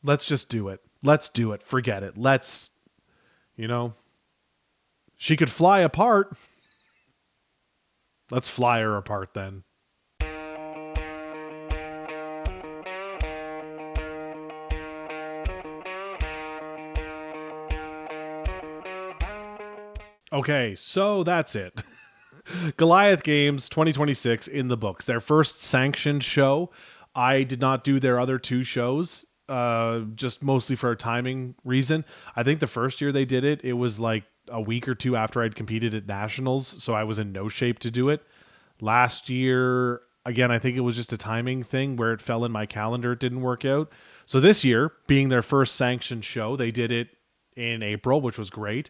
let's just do it. Let's do it. Forget it. Let's, you know, she could fly apart. Let's fly her apart then. Okay, so that's it. Goliath Games 2026 in the books. Their first sanctioned show. I did not do their other two shows, just mostly for a timing reason. I think the first year they did it, it was like a week or two after I'd competed at nationals, so I was in no shape to do it. Last year, again, I think it was just a timing thing where it fell in my calendar. It didn't work out. So this year, being their first sanctioned show, they did it in April, which was great.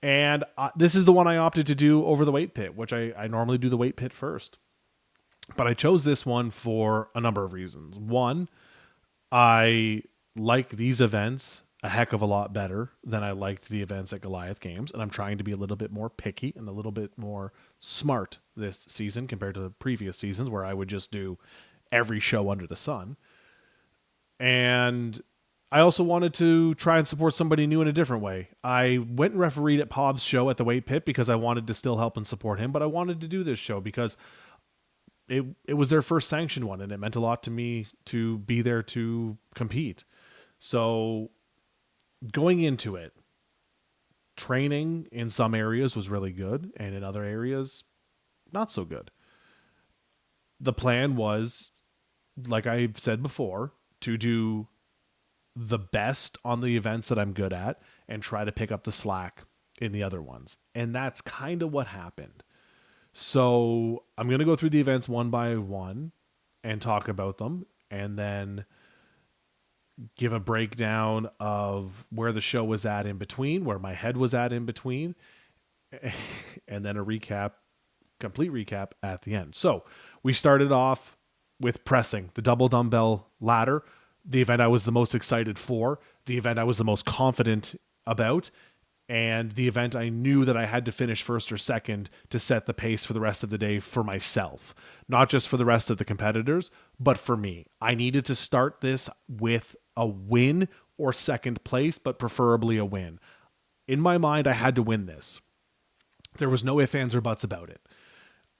And this is the one I opted to do over the weight pit, which I normally do the weight pit first. But I chose this one for a number of reasons. One, I like these events a heck of a lot better than I liked the events at Goliath Games. And I'm trying to be a little bit more picky and a little bit more smart this season compared to the previous seasons where I would just do every show under the sun. And I also wanted to try and support somebody new in a different way. I went and refereed at Pob's show at the weight pit because I wanted to still help and support him, but I wanted to do this show because it was their first sanctioned one, and it meant a lot to me to be there to compete. So going into it, training in some areas was really good, and in other areas, not so good. The plan was, like I've said before, to do the best on the events that I'm good at and try to pick up the slack in the other ones. And that's kind of what happened. So I'm going to go through the events one by one and talk about them, and then give a breakdown of where the show was at in between, where my head was at in between, and then a recap, complete recap at the end. So we started off with pressing the double dumbbell ladder, the event I was the most excited for, the event I was the most confident about, and the event I knew that I had to finish first or second to set the pace for the rest of the day for myself. Not just for the rest of the competitors, but for me. I needed to start this with a win or second place, but preferably a win. In my mind, I had to win this. There was no ifs, ands, or buts about it.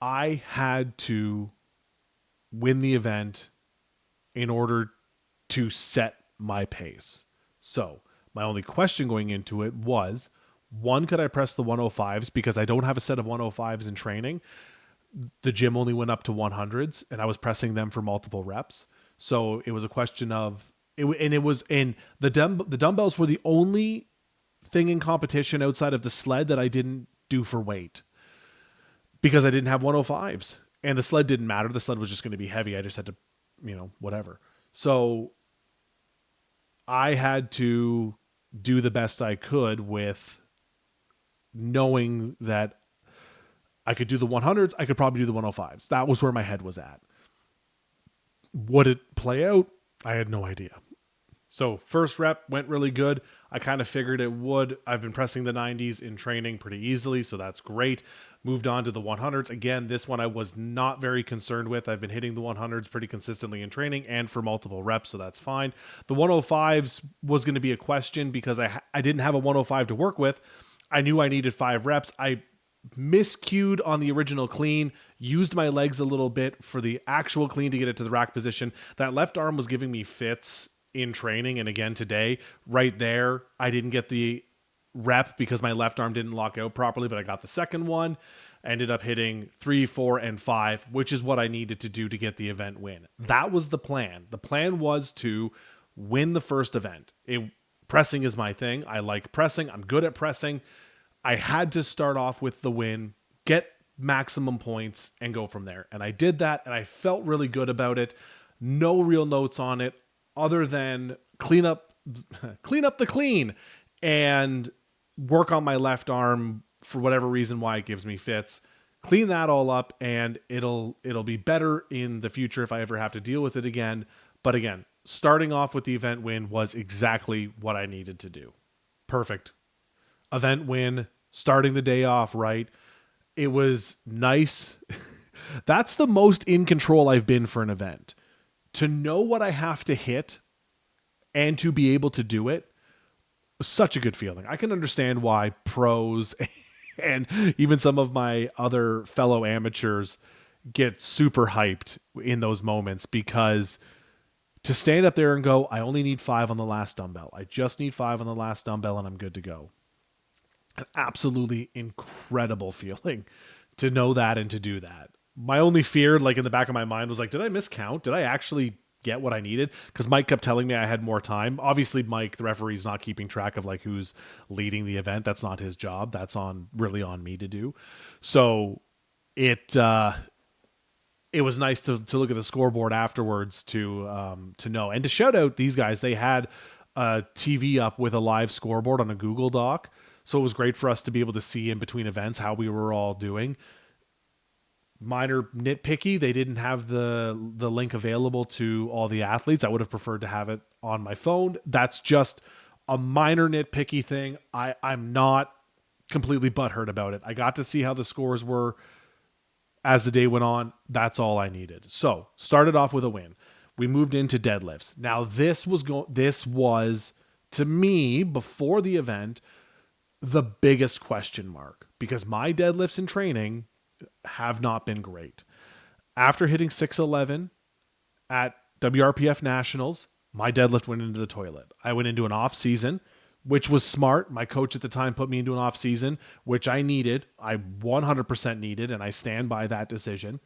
I had to win the event in order to set my pace. So my only question going into it was, one, could I press the 105s? Because I don't have a set of 105s in training. The gym only went up to 100s, and I was pressing them for multiple reps. So it was a question of, the dumbbells were the only thing in competition outside of the sled that I didn't do for weight because I didn't have 105s, and the sled didn't matter. The sled was just going to be heavy. I just had to, whatever. So I had to do the best I could with knowing that I could do the 100s. I could probably do the 105s. That was where my head was at. Would it play out? I had no idea. So first rep went really good. I kind of figured it would. I've been pressing the 90s in training pretty easily, so that's great. Moved on to the 100s. Again, this one I was not very concerned with. I've been hitting the 100s pretty consistently in training and for multiple reps, so that's fine. The 105s was going to be a question because I didn't have a 105 to work with. I knew I needed 5 reps. I miscued on the original clean, used my legs a little bit for the actual clean to get it to the rack position. That left arm was giving me fits in training, and again today, right there, I didn't get the rep because my left arm didn't lock out properly, but I got the second one. I ended up hitting 3, 4, and 5, which is what I needed to do to get the event win. That was the plan. The plan was to win the first event. Pressing is my thing. I like pressing. I'm good at pressing. I had to start off with the win, get maximum points, and go from there. And I did that, and I felt really good about it. No real notes on it other than clean up the clean and work on my left arm for whatever reason why it gives me fits. Clean that all up, and it'll be better in the future if I ever have to deal with it again. But again, starting off with the event win was exactly what I needed to do. Perfect. Event win, starting the day off right. It was nice. That's the most in control I've been for an event. To know what I have to hit and to be able to do it was such a good feeling. I can understand why pros and even some of my other fellow amateurs get super hyped in those moments, because to stand up there and go, I only need 5 on the last dumbbell. I just need 5 on the last dumbbell and I'm good to go. An absolutely incredible feeling to know that and to do that. My only fear, like in the back of my mind, was like, did I miscount? Did I actually get what I needed? Because Mike kept telling me I had more time. Obviously, Mike, the referee, is not keeping track of like who's leading the event. That's not his job. That's really on me to do. So it was nice to look at the scoreboard afterwards to know and to shout out these guys. They had a TV up with a live scoreboard on a Google Doc, so it was great for us to be able to see in between events how we were all doing. Minor nitpicky, they didn't have the link available to all the athletes. I would have preferred to have it on my phone. That's just a minor nitpicky thing. I'm not completely butthurt about it. I got to see how the scores were as the day went on. That's all I needed. So started off with a win. We moved into deadlifts. Now this was to me, before the event, the biggest question mark, because my deadlifts in training have not been great. After hitting 611 at WRPF Nationals, my deadlift went into the toilet. I went into an off season, which was smart. My coach at the time put me into an off season, which I needed. I 100% needed, and I stand by that decision.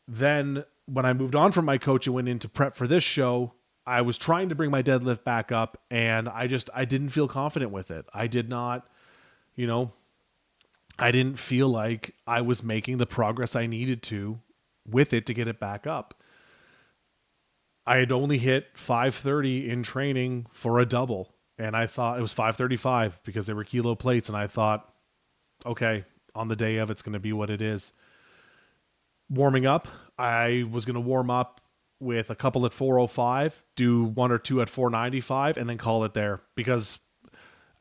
Then when I moved on from my coach and went into prep for this show, I was trying to bring my deadlift back up, and I didn't feel confident with it. I did not, I didn't feel like I was making the progress I needed to with it to get it back up. I had only hit 530 in training for a double, and I thought it was 535 because they were kilo plates, and I thought, okay, on the day of, it's going to be what it is. Warming up, I was going to warm up with a couple at 405, do 1 or 2 at 495, and then call it there, because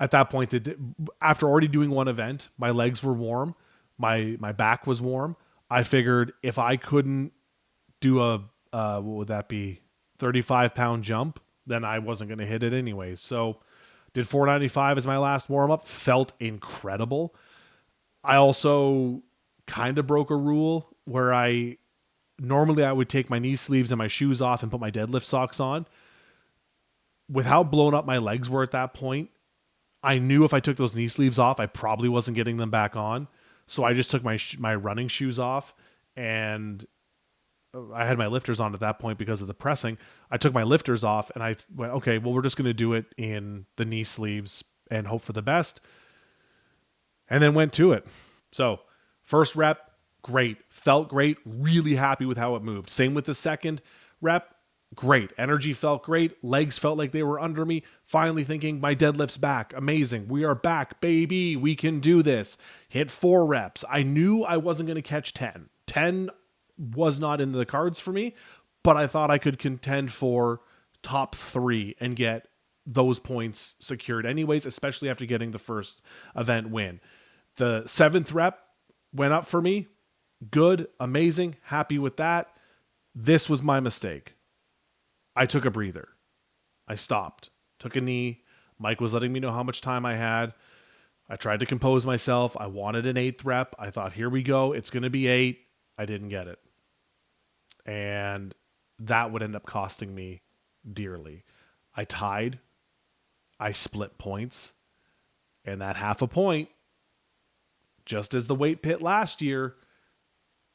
at that point, after already doing one event, my legs were warm, my back was warm. I figured if I couldn't do what would that be, 35-pound jump, then I wasn't going to hit it anyway. So did 495 as my last warm-up. Felt incredible. I also kind of broke a rule where normally I would take my knee sleeves and my shoes off and put my deadlift socks on. With how blown up my legs were at that point, I knew if I took those knee sleeves off, I probably wasn't getting them back on. So I just took my running shoes off, and I had my lifters on at that point because of the pressing. I took my lifters off and I went, okay, well, we're just going to do it in the knee sleeves and hope for the best. And then went to it. So first rep, great. Felt great. Really happy with how it moved. Same with the second rep. Great. Energy felt great. Legs felt like they were under me. Finally thinking my deadlift's back. Amazing. We are back, baby. We can do this. Hit 4 reps. I knew I wasn't going to catch 10. 10 was not in the cards for me, but I thought I could contend for top 3 and get those points secured anyways, especially after getting the first event win. The 7th rep went up for me. Good, amazing, happy with that. This was my mistake. I took a breather. I stopped, took a knee. Mike was letting me know how much time I had. I tried to compose myself. I wanted an 8th rep. I thought, here we go. It's going to be 8. I didn't get it. And that would end up costing me dearly. I tied. I split points. And that half a point, just as the weight pit last year,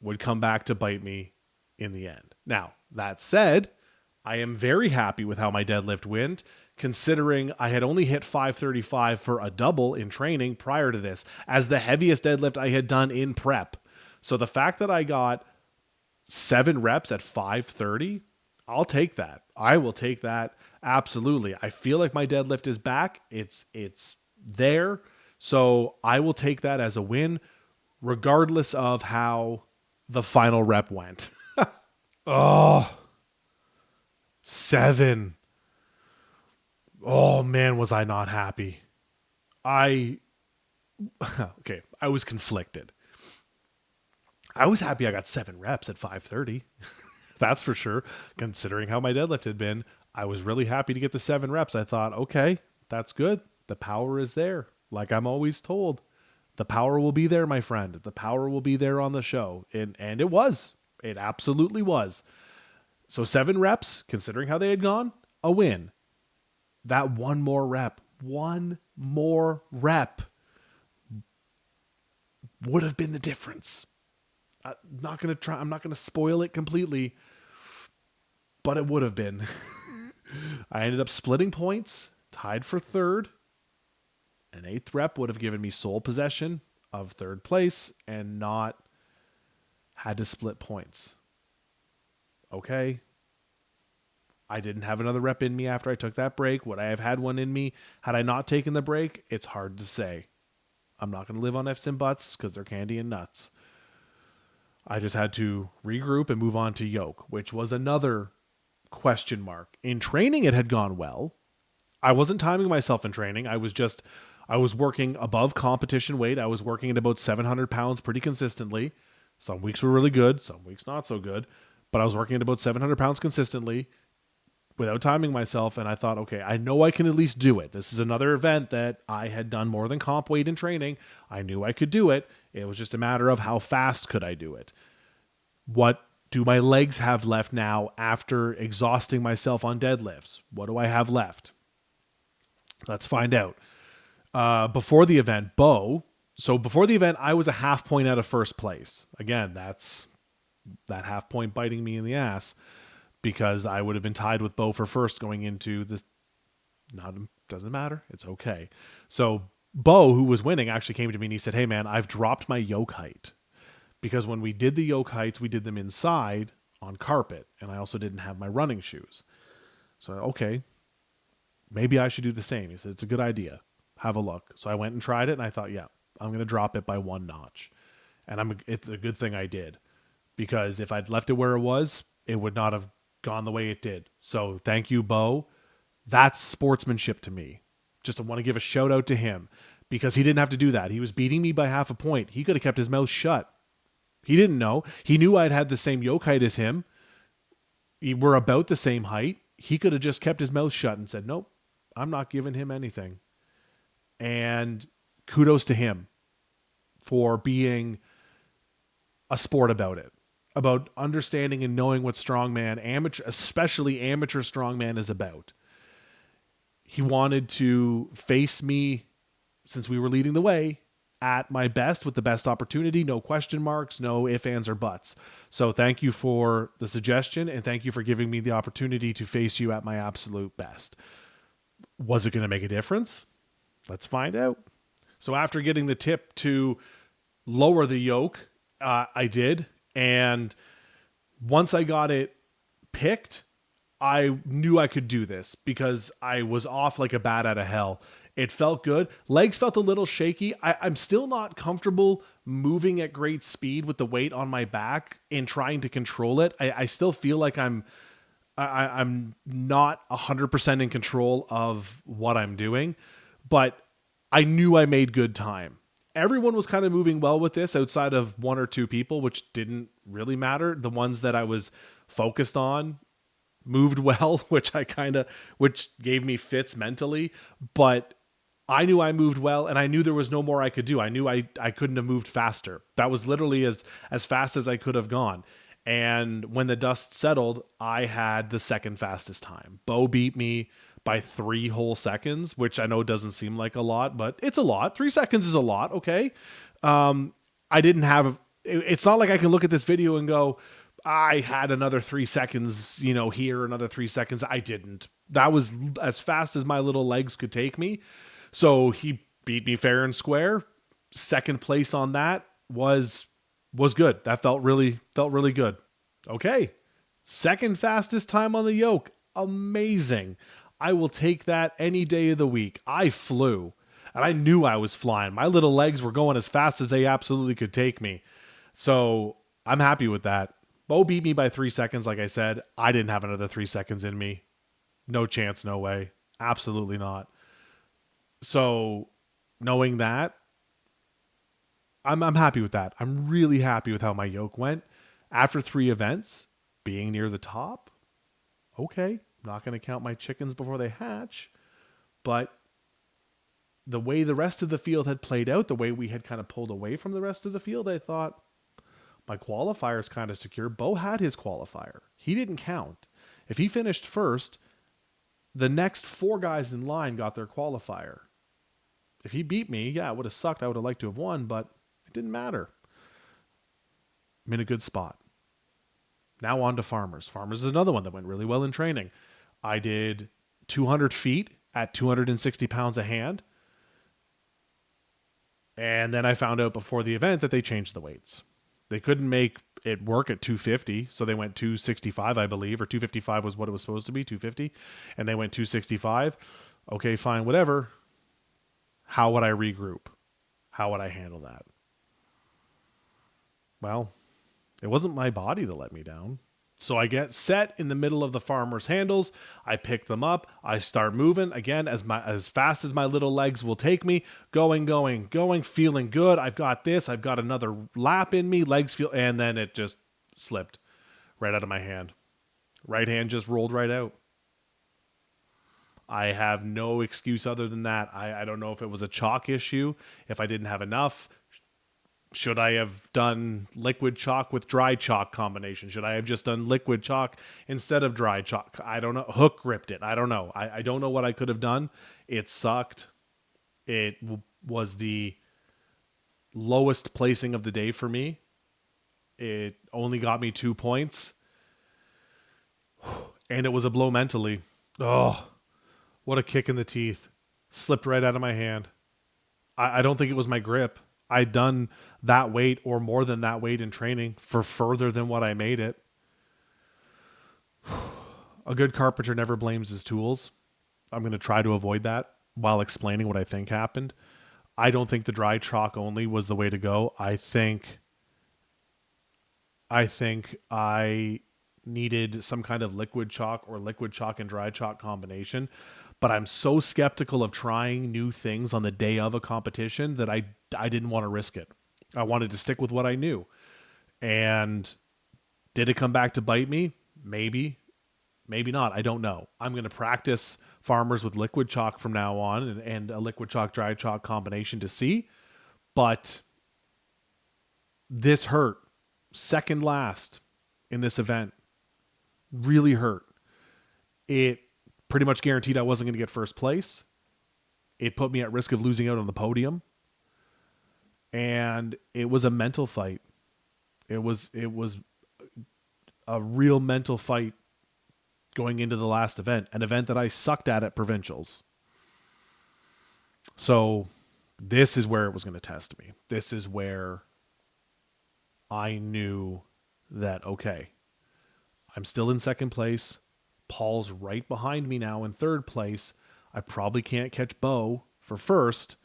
would come back to bite me in the end. Now, that said, I am very happy with how my deadlift went, considering I had only hit 535 for a double in training prior to this, as the heaviest deadlift I had done in prep. So the fact that I got 7 reps at 530, I'll take that. I will take that. Absolutely. I feel like my deadlift is back. It's there. So I will take that as a win, regardless of how the final rep went. Oh, 7. Oh man, was I not happy. I was conflicted. I was happy I got 7 reps at 530. That's for sure. Considering how my deadlift had been, I was really happy to get the 7 reps. I thought, okay, that's good. The power is there. Like I'm always told, the power will be there, my friend. The power will be there on the show. And it was. It absolutely was. So 7 reps, considering how they had gone, a win. That one more rep would have been the difference. I'm not going to spoil it completely, but it would have been. I ended up splitting points, tied for third. An 8th rep would have given me sole possession of third place and not had to split points. Okay. I didn't have another rep in me after I took that break. Would I have had one in me had I not taken the break? It's hard to say. I'm not going to live on ifs and buts because they're candy and nuts. I just had to regroup and move on to yoke, which was another question mark. In training, it had gone well. I wasn't timing myself in training. I was working above competition weight. I was working at about 700 pounds pretty consistently. Some weeks were really good, some weeks not so good. But I was working at about 700 pounds consistently without timing myself. And I thought, okay, I know I can at least do it. This is another event that I had done more than comp weight in training. I knew I could do it. It was just a matter of how fast could I do it. What do my legs have left now after exhausting myself on deadlifts? What do I have left? Let's find out. Before the event, before the event, I was a half point out of first place. Again, that's that half point biting me in the ass because I would have been tied with Bo for first going into this. Doesn't matter. It's okay. So Bo, who was winning, actually came to me and he said, "Hey man, I've dropped my yoke height because when we did the yoke heights, we did them inside on carpet and I also didn't have my running shoes." So, okay, maybe I should do the same. He said, "It's a good idea. Have a look." So I went and tried it and I thought, yeah, I'm going to drop it by 1 notch. And it's a good thing I did because if I'd left it where it was, it would not have gone the way it did. So thank you, Bo. That's sportsmanship to me. Just want to give a shout out to him because he didn't have to do that. He was beating me by half a point. He could have kept his mouth shut. He didn't know. He knew I'd had the same yoke height as him. We're about the same height. He could have just kept his mouth shut and said, "Nope, I'm not giving him anything." And kudos to him for being a sport about it, about understanding and knowing what strongman, especially amateur strongman, is about. He wanted to face me, since we were leading the way, at my best with the best opportunity. No question marks, no ifs, ands, or buts. So thank you for the suggestion, and thank you for giving me the opportunity to face you at my absolute best. Was it going to make a difference? Let's find out. So after getting the tip to lower the yoke, I did. And once I got it picked, I knew I could do this because I was off like a bat out of hell. It felt good. Legs felt a little shaky. I'm still not comfortable moving at great speed with the weight on my back and trying to control it. I still feel like I'm not 100% in control of what I'm doing, but I knew I made good time. Everyone was kind of moving well with this outside of 1 or 2 people, which didn't really matter. The ones that I was focused on moved well, which gave me fits mentally, but I knew I moved well and I knew there was no more I could do. I knew I couldn't have moved faster. That was literally as fast as I could have gone. And when the dust settled, I had the second fastest time. Bo beat me by 3 whole seconds, which I know doesn't seem like a lot, but it's a lot. 3 seconds is a lot, okay? I didn't have... It's not like I can look at this video and go, I had another 3 seconds, here, another 3 seconds. I didn't. That was as fast as my little legs could take me. So he beat me fair and square. Second place on that was good. That felt really good. Okay. Second fastest time on the yoke. Amazing. I will take that any day of the week. I flew. And I knew I was flying. My little legs were going as fast as they absolutely could take me. So I'm happy with that. Bo beat me by 3 seconds, like I said. I didn't have another 3 seconds in me. No chance, no way. Absolutely not. So knowing that, I'm happy with that. I'm really happy with how my yoke went. After 3 events, being near the top, okay. I'm not going to count my chickens before they hatch, but the way the rest of the field had played out, the way we had kind of pulled away from the rest of the field, I thought my qualifier is kind of secure. Bo had his qualifier. He didn't count. If he finished first, the next 4 guys in line got their qualifier. If he beat me, yeah, it would have sucked. I would have liked to have won, but it didn't matter. I'm in a good spot. Now on to Farmers. Farmers is another one that went really well in training. I did 200 feet at 260 pounds a hand. And then I found out before the event that they changed the weights. They couldn't make it work at 250, so they went 265, I believe, or 255 was what it was supposed to be, 250, and they went 265. Okay, fine, whatever. How would I regroup? How would I handle that? Well, it wasn't my body that let me down. So I get set in the middle of the farmer's handles. I pick them up. I start moving again as fast as my little legs will take me. Going, feeling good. I've got this. I've got another lap in me. Legs feel, and then it just slipped right out of my hand. Right hand just rolled right out. I have no excuse other than that. I don't know if it was a chalk issue, if I didn't have enough. Should I have done liquid chalk with dry chalk combination? Should I have just done liquid chalk instead of dry chalk? I don't know. Hook ripped it. I don't know. I don't know what I could have done. It sucked. It was the lowest placing of the day for me. It only got me 2 points. And it was a blow mentally. Oh, what a kick in the teeth. Slipped right out of my hand. I don't think it was my grip. I'd done that weight or more than that weight in training for further than what I made it. A good carpenter never blames his tools. I'm going to try to avoid that while explaining what I think happened. I don't think the dry chalk only was the way to go. I think I needed some kind of liquid chalk or liquid chalk and dry chalk combination. But I'm so skeptical of trying new things on the day of a competition that I didn't want to risk it. I wanted to stick with what I knew. And did it come back to bite me? Maybe. Maybe not. I don't know. I'm going to practice farmers with liquid chalk from now on and a liquid chalk, dry chalk combination to see. But this hurt. Second last in this event. Really hurt. It pretty much guaranteed I wasn't going to get first place. It put me at risk of losing out on the podium. And it was a mental fight. It was a real mental fight going into the last event, an event that I sucked at provincials. So this is where it was going to test me. This is where I knew that, okay, I'm still in second place. Paul's right behind me now in third place. I probably can't catch Bo for first.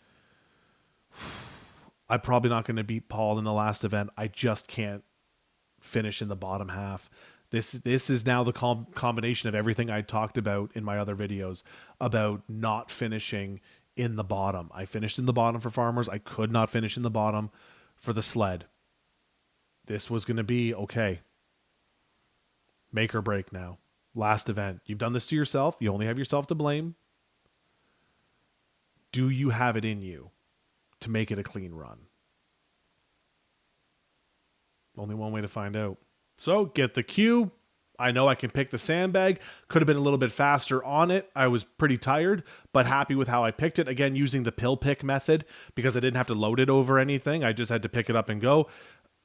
I'm probably not going to beat Paul in the last event. I just can't finish in the bottom half. This is now the combination of everything I talked about in my other videos about not finishing in the bottom. I finished in the bottom for farmers. I could not finish in the bottom for the sled. This was going to be, okay, make or break now. Last event. You've done this to yourself. You only have yourself to blame. Do you have it in you to make it a clean run? Only one way to find out. So get the cue. I know I can pick the sandbag. Could have been a little bit faster on it. I was pretty tired, but happy with how I picked it. Again, using the pill pick method because I didn't have to load it over anything. I just had to pick it up and go.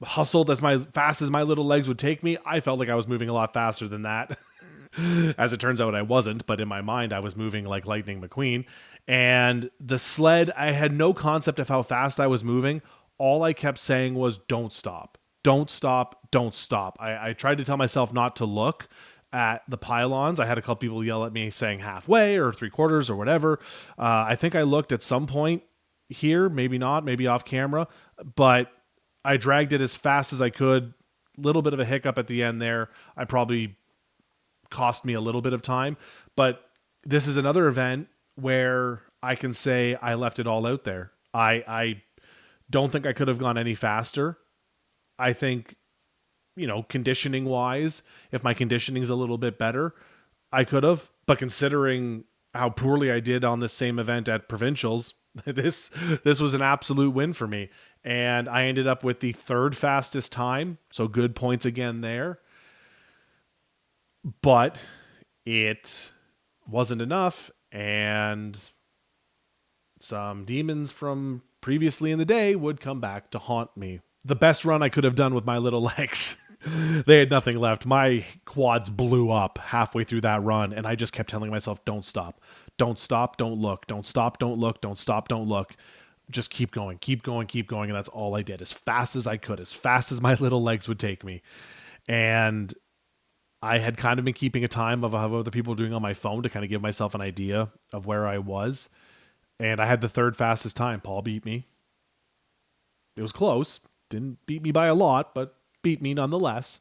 Hustled as fast as my little legs would take me. I felt like I was moving a lot faster than that. As it turns out, I wasn't, but in my mind, I was moving like Lightning McQueen. And the sled, I had no concept of how fast I was moving. All I kept saying was, don't stop. Don't stop. Don't stop. I tried to tell myself not to look at the pylons. I had a couple people yell at me saying halfway or 3/4 or whatever. I think I looked at some point here, maybe not, maybe off camera, but I dragged it as fast as I could. Little bit of a hiccup at the end there. I probably cost me a little bit of time, but this is another event where I can say I left it all out there. I don't think I could have gone any faster. I think, conditioning wise, if my conditioning is a little bit better, I could have, but considering how poorly I did on this same event at provincials, this this was an absolute win for me. And I ended up with the third fastest time, so good points again there. But it wasn't enough, and some demons from previously in the day would come back to haunt me. The best run I could have done with my little legs. They had nothing left. My quads blew up halfway through that run, and I just kept telling myself, don't stop. Don't stop, don't look. Don't stop, don't look. Don't stop, don't look. Just keep going, keep going, keep going. And that's all I did, as fast as I could, as fast as my little legs would take me. And I had kind of been keeping a time of how other people were doing on my phone to kind of give myself an idea of where I was. And I had the third fastest time. Paul beat me. It was close. Didn't beat me by a lot, but beat me nonetheless.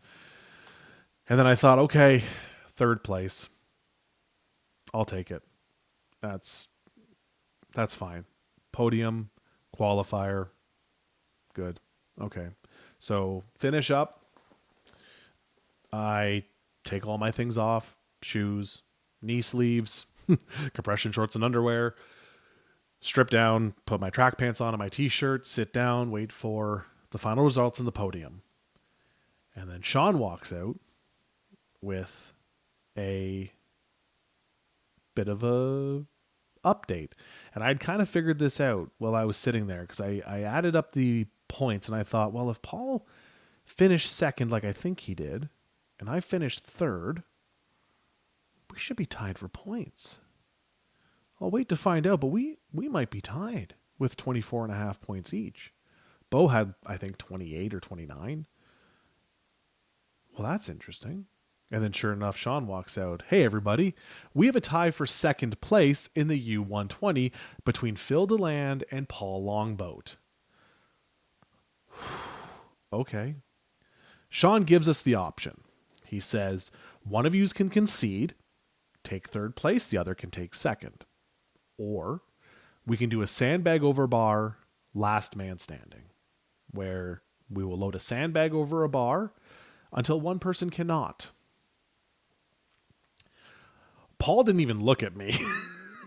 And then I thought, okay, third place. I'll take it. That's fine. Podium, qualifier, good. Okay. So finish up. I take all my things off, shoes, knee sleeves, compression shorts and underwear, strip down, put my track pants on and my t-shirt, sit down, wait for the final results in the podium. And then Sean walks out with a bit of a update. And I'd kind of figured this out while I was sitting there, because I added up the points and I thought, well, if Paul finished second like I think he did, and I finished third, we should be tied for points. I'll wait to find out, but we might be tied with 24.5 points each. Bo had, I think, 28 or 29. Well, that's interesting. And then sure enough, Sean walks out. Hey, everybody. We have a tie for second place in the U120 between Phil DeLand and Paul Longboat. Okay. Sean gives us the option. He says, one of you can concede, take third place, the other can take second. Or we can do a sandbag over bar, last man standing, where we will load a sandbag over a bar until one person cannot. Paul didn't even look at me.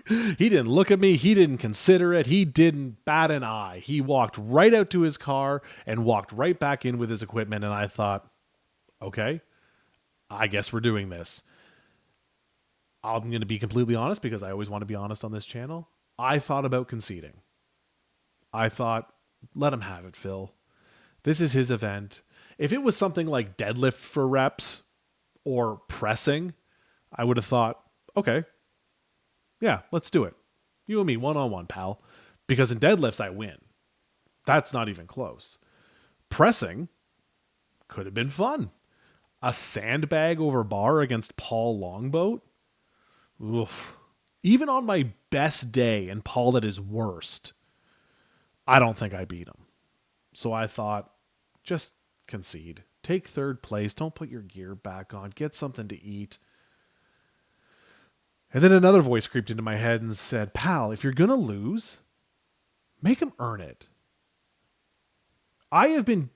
He didn't look at me. He didn't consider it. He didn't bat an eye. He walked right out to his car and walked right back in with his equipment. And I thought, okay, I guess we're doing this. I'm going to be completely honest, because I always want to be honest on this channel. I thought about conceding. I thought, let him have it, Phil. This is his event. If it was something like deadlift for reps or pressing, I would have thought, okay, yeah, let's do it. You and me, one-on-one, pal. Because in deadlifts, I win. That's not even close. Pressing could have been fun. A sandbag over bar against Paul Longboat? Oof. Even on my best day and Paul at his worst, I don't think I beat him. So I thought, just concede. Take third place. Don't put your gear back on. Get something to eat. And then another voice creeped into my head and said, pal, if you're going to lose, make him earn it. I have been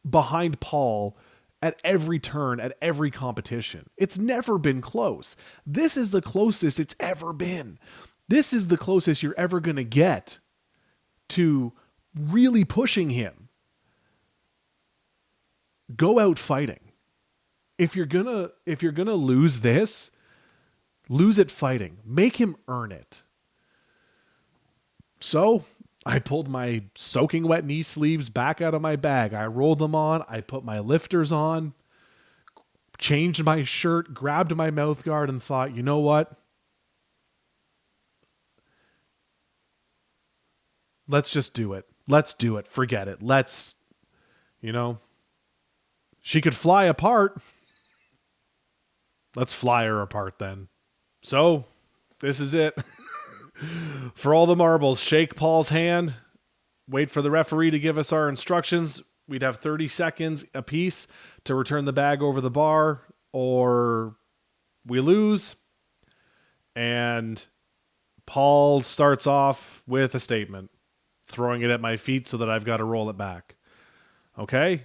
behind Paul at every turn, at every competition. It's never been close. This is the closest it's ever been. This is the closest you're ever going to get to really pushing him. Go out fighting. If you're going to lose this, lose it fighting. Make him earn it. So I pulled my soaking wet knee sleeves back out of my bag. I rolled them on. I put my lifters on, changed my shirt, grabbed my mouth guard, and thought, you know what? Let's just do it. Let's do it. Forget it. Let's, she could fly apart. Let's fly her apart then. So this is it. For all the marbles, shake Paul's hand, wait for the referee to give us our instructions. We'd have 30 seconds apiece to return the bag over the bar, or we lose. And Paul starts off with a statement, throwing it at my feet so that I've got to roll it back. Okay.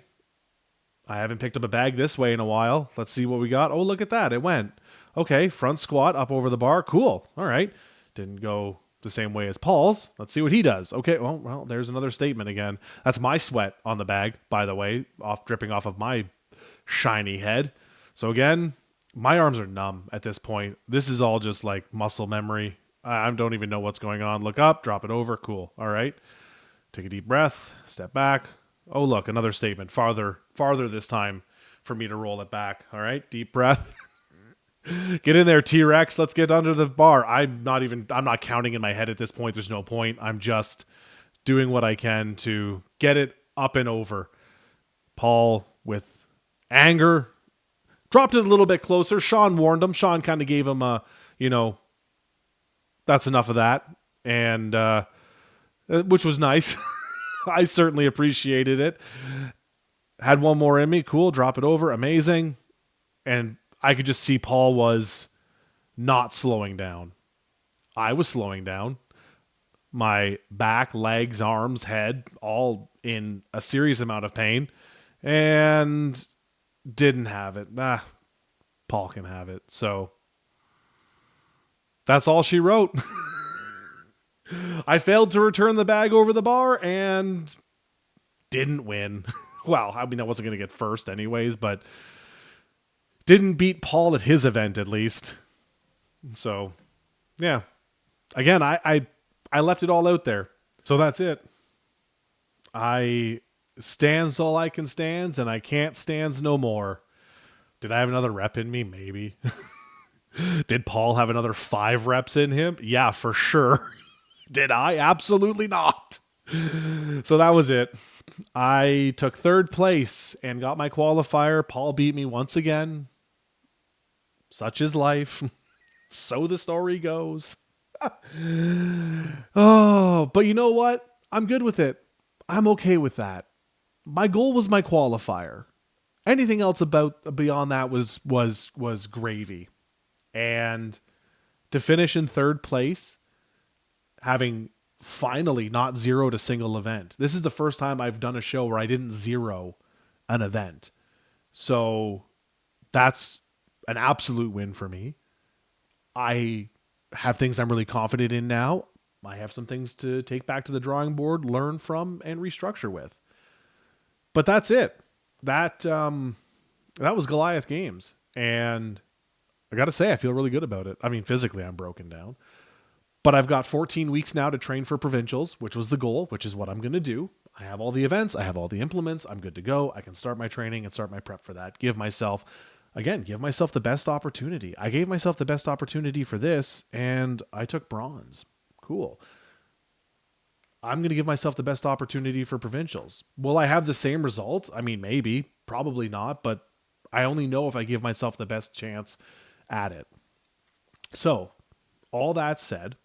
I haven't picked up a bag this way in a while. Let's see what we got. Oh, look at that. It went. Okay, front squat up over the bar. Cool. All right. Didn't go the same way as Paul's. Let's see what he does. Okay, well, there's another statement again. That's my sweat on the bag, by the way, dripping off of my shiny head. So again, my arms are numb at this point. This is all just like muscle memory. I don't even know what's going on. Look up, drop it over. Cool. All right. Take a deep breath, step back. Oh, look, another statement. Farther this time for me to roll it back. All right. Deep breath. Get in there, T-Rex. Let's get under the bar. I'm not counting in my head at this point. There's no point. I'm just doing what I can to get it up and over. Paul, with anger, dropped it a little bit closer. Sean warned him. Sean kind of gave him a, that's enough of that. And, which was nice. I certainly appreciated it. Had one more in me. Cool. Drop it over. Amazing. And I could just see Paul was not slowing down. I was slowing down. My back, legs, arms, head, all in a serious amount of pain. And didn't have it. Paul can have it. So that's all she wrote. I failed to return the bag over the bar and didn't win. Well, I mean, I wasn't going to get first anyways, but didn't beat Paul at his event at least. So, yeah. Again, I left it all out there. So that's it. I stands all I can stands, and I can't stands no more. Did I have another rep in me? Maybe. Did Paul have another 5 reps in him? Yeah, for sure. Did I? Absolutely not. So that was it. I took 3rd place and got my qualifier. Paul beat me once again. Such is life. So the story goes. Oh, but you know what? I'm good with it. I'm okay with that. My goal was my qualifier. Anything else beyond that was gravy. And to finish in 3rd place, having finally not zeroed a single event. This is the first time I've done a show where I didn't zero an event. So that's an absolute win for me. I have things I'm really confident in now. I have some things to take back to the drawing board, learn from, and restructure with. But that's it. That was Goliath Games. And I got to say, I feel really good about it. I mean, physically, I'm broken down. But I've got 14 weeks now to train for provincials, which was the goal, which is what I'm going to do. I have all the events. I have all the implements. I'm good to go. I can start my training and start my prep for that. Give myself the best opportunity. I gave myself the best opportunity for this, and I took bronze. Cool. I'm going to give myself the best opportunity for provincials. Will I have the same result? I mean, maybe. Probably not, but I only know if I give myself the best chance at it. So, all that said,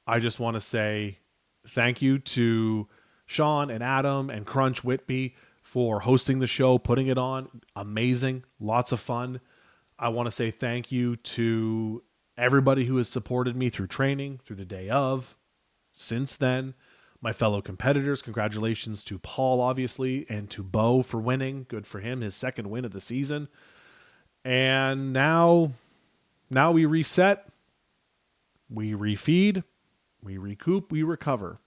I just want to say thank you to Sean and Adam and Crunch Whitby for hosting the show, putting it on. Amazing. Lots of fun. I want to say thank you to everybody who has supported me through training, through the day of, since then. My fellow competitors, congratulations to Paul, obviously, and to Bo for winning. Good for him, his 2nd win of the season. And now we reset, we refeed, we recoup, we recover.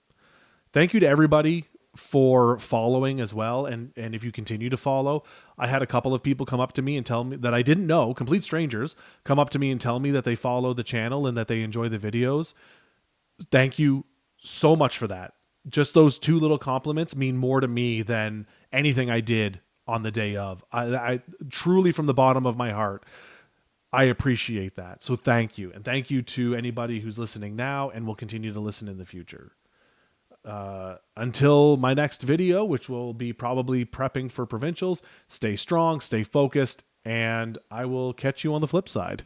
Thank you to everybody for following as well. And if you continue to follow, I had a couple of people come up to me and tell me that I didn't know, complete strangers, come up to me and tell me that they follow the channel and that they enjoy the videos. Thank you so much for that. Just those 2 little compliments mean more to me than anything I did on the day of. I truly, from the bottom of my heart, I appreciate that. So thank you. And thank you to anybody who's listening now and will continue to listen in the future. Until my next video, which will be probably prepping for provincials, stay strong, stay focused, and I will catch you on the flip side.